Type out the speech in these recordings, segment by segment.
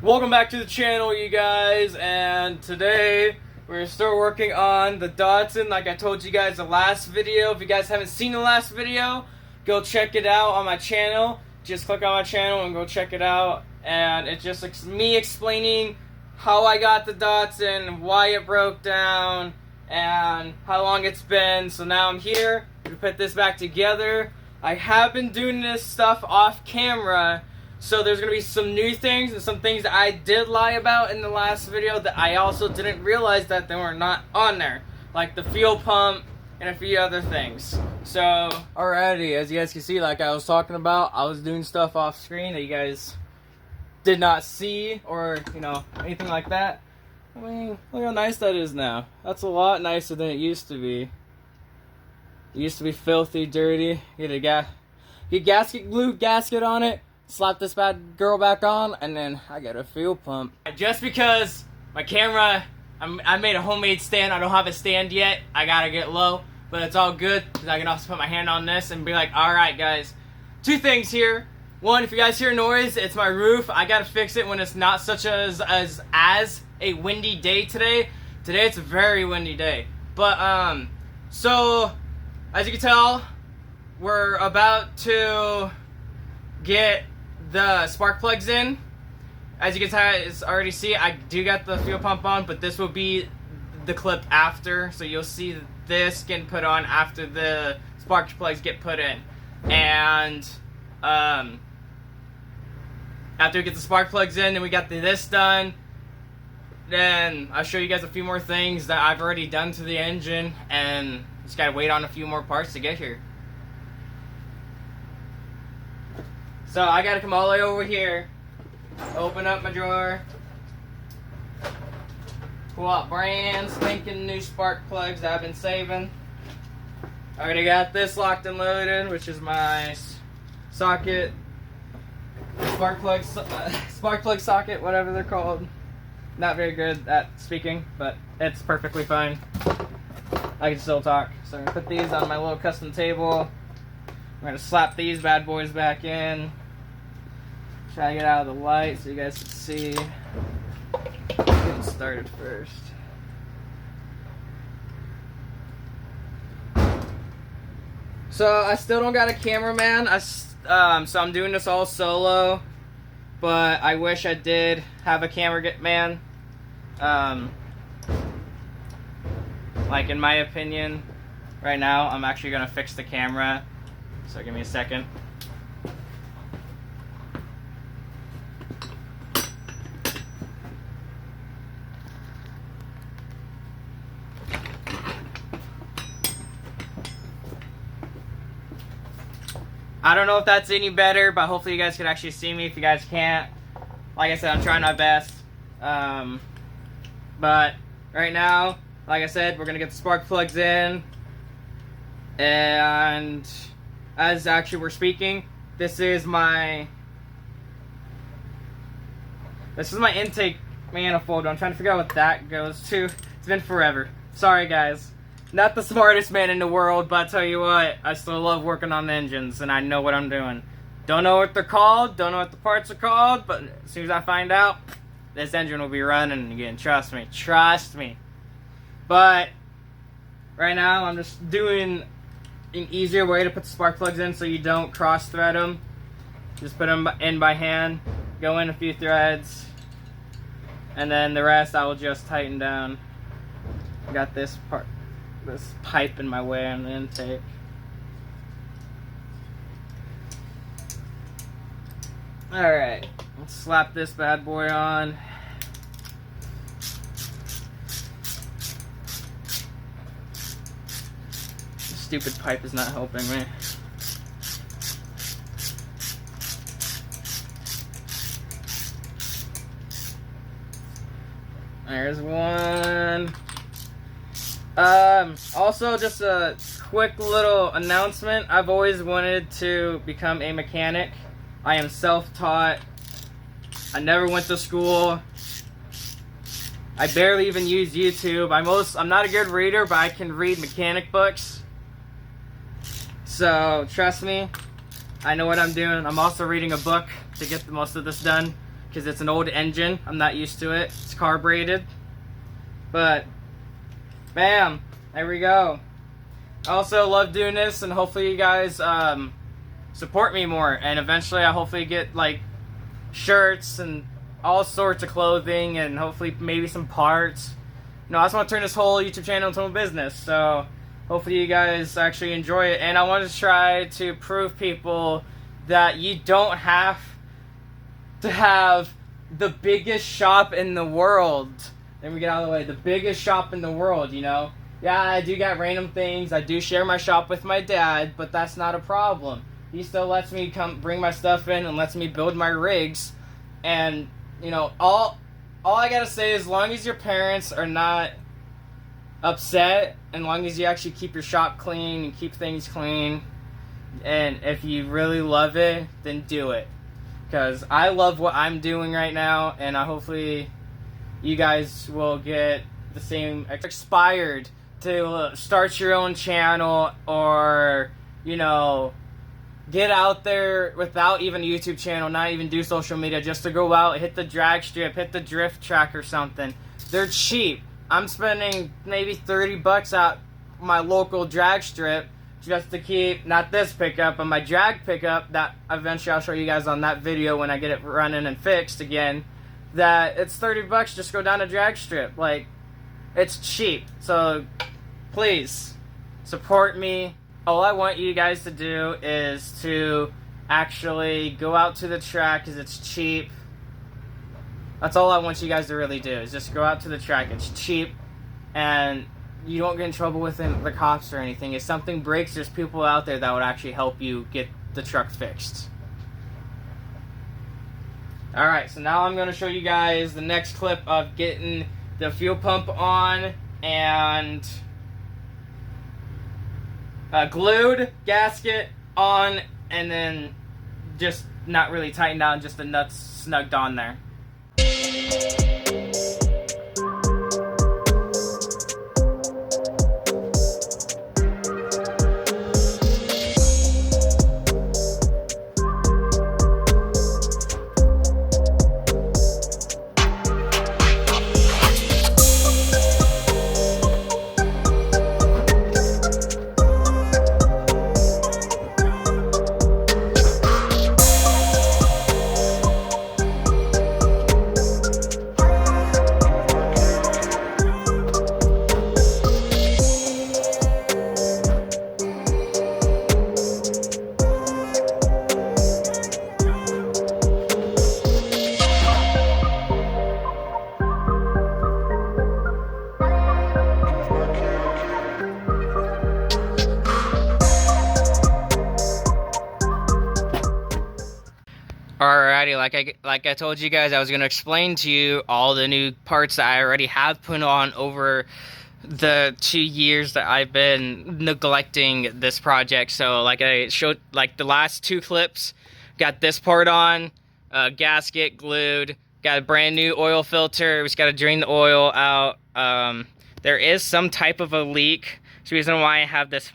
Welcome back to the channel, you guys, and today we're still working on the Datsun like I told you guys the last video. If you guys haven't seen the last video, go check it out on my channel. Just click on my channel and go check it out, and it's just me explaining how I got the Datsun, why it broke down, and how long it's been. So now I'm here to put this back together. I have been doing this stuff off camera, so there's going to be some new things and some things that I did lie about in the last video that I also didn't realize that they were not on there. Like the fuel pump and a few other things. So, alrighty, as you guys can see, like I was talking about, I was doing stuff off screen that you guys did not see or, anything like that. I mean, look how nice that is now. That's a lot nicer than it used to be. It used to be filthy, dirty. Get gasket glue gasket on it. Slap this bad girl back on, and then I got a fuel pump. Just because my camera, I made a homemade stand. I don't have a stand yet. I gotta get low, but it's all good because I can also put my hand on this and be like, all right, guys. Two things here. One, if you guys hear noise, it's my roof. I gotta fix it when it's not such as a windy day today. Today it's a very windy day. But so as you can tell, we're about to get the spark plugs in. As you can already see, I do got the fuel pump on, but this will be the clip after, so you'll see this getting put on after the spark plugs get put in. And after we get the spark plugs in, then we got this done. Then I'll show you guys a few more things that I've already done to the engine, and just gotta wait on a few more parts to get here. So I gotta come all the way over here, open up my drawer, pull out brand spanking new spark plugs that I've been saving. I already got this locked and loaded, which is my socket, spark plug socket, whatever they're called. Not very good at speaking, but it's perfectly fine. I can still talk. So I'm gonna put these on my little custom table. I'm gonna slap these bad boys back in. Try to get out of the light so you guys can see. Getting started first. So I still don't got a cameraman. So I'm doing this all solo, but I wish I did have a cameraman. Like in my opinion, right now I'm actually gonna fix the camera. So give me a second. I don't know if that's any better, but hopefully you guys can actually see me. If you guys can't, like I said, I'm trying my best. But right now, like I said, we're gonna get the spark plugs in, and as actually we're speaking, this is my intake manifold. I'm trying to figure out what that goes to. It's been forever. Sorry, guys. Not the smartest man in the world, but I tell you what, I still love working on engines, and I know what I'm doing. Don't know what they're called, don't know what the parts are called, but as soon as I find out, this engine will be running again. Trust me. Trust me. But right now, I'm just doing an easier way to put the spark plugs in so you don't cross-thread them. Just put them in by hand, go in a few threads, and then the rest I will just tighten down. I got this pipe in my way on the intake. Alright, let's slap this bad boy on. This stupid pipe is not helping me. There's one. Also, just a quick little announcement. I've always wanted to become a mechanic. I am self-taught. I never went to school. I barely even use YouTube. I'm not a good reader, but I can read mechanic books. So, trust me, I know what I'm doing. I'm also reading a book to get most of this done. because it's an old engine. I'm not used to it. It's carbureted. But, bam, there we go. I also love doing this, and hopefully you guys support me more. And eventually I hopefully get like shirts and all sorts of clothing, and hopefully maybe some parts. You know, I just want to turn this whole YouTube channel into a business. So hopefully you guys actually enjoy it. And I want to try to prove people that you don't have to have the biggest shop in the world. Then we get out of the way. The biggest shop in the world, you know. Yeah, I do got random things. I do share my shop with my dad, but that's not a problem. He still lets me come bring my stuff in and lets me build my rigs. And, you know, all I gotta say is, as long as your parents are not upset, and as long as you actually keep your shop clean and keep things clean, and if you really love it, then do it. Because I love what I'm doing right now, and hopefully you guys will get the same inspired to start your own channel, or, you know, get out there without even a YouTube channel, not even do social media, just to go out, hit the drag strip, hit the drift track or something. They're cheap. I'm spending maybe 30 bucks at my local drag strip just to keep, not this pickup, but my drag pickup that eventually I'll show you guys on that video when I get it running and fixed again, that it's 30 bucks just go down a drag strip. Like, it's cheap. So please support me. All I want you guys to do is to actually go out to the track because it's cheap. That's all I want you guys to really do, is just go out to the track. It's cheap, and you don't get in trouble with the cops or anything. If something breaks, there's people out there that would actually help you get the truck fixed. Alright, so now I'm going to show you guys the next clip of getting the fuel pump on and glued, gasket on, and then just not really tightened down, just the nuts snugged on there. Alrighty, like I told you guys, I was going to explain to you all the new parts that I already have put on over the 2 years that I've been neglecting this project. So like I showed, like the last 2 clips, got this part on, gasket glued, got a brand new oil filter. We just got to drain the oil out. There is some type of a leak. It's the reason why I have this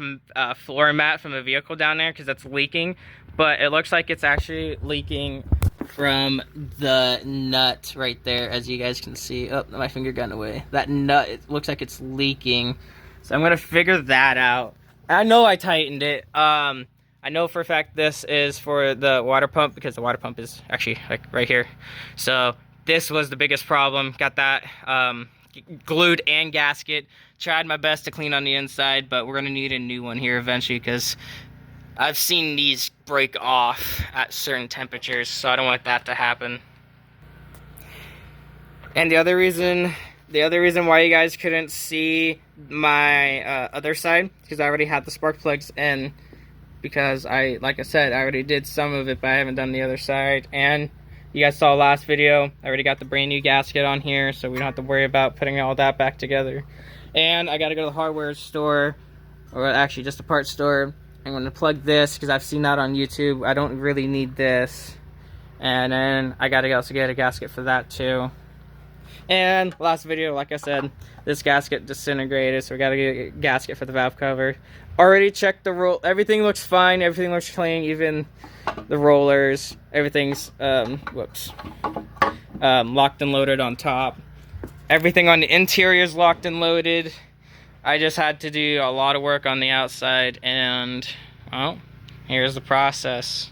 floor mat from a vehicle down there, because it's leaking. But it looks like it's actually leaking from the nut right there, as you guys can see. Oh, my finger got away. That nut, it looks like it's leaking. So I'm gonna figure that out. I know I tightened it. I know for a fact this is for the water pump, because the water pump is actually like right here. So this was the biggest problem. Got that glued and gasket. Tried my best to clean on the inside, but we're gonna need a new one here eventually, because I've seen these break off at certain temperatures, so I don't want that to happen. And the other reason why you guys couldn't see my other side, because I already had the spark plugs in, because like I said, I already did some of it, but I haven't done the other side. And you guys saw last video, I already got the brand new gasket on here, so we don't have to worry about putting all that back together. And I gotta go to the hardware store, or actually just a parts store. I'm going to plug this because I've seen that on YouTube. I don't really need this. And then I got to also get a gasket for that too. And last video, like I said, this gasket disintegrated, so we gotta get a gasket for the valve cover. Already checked the roll. Everything looks fine. Everything looks clean. Even the rollers. Everything's locked and loaded on top. Everything on the interior is locked and loaded. I just had to do a lot of work on the outside, and well, here's the process.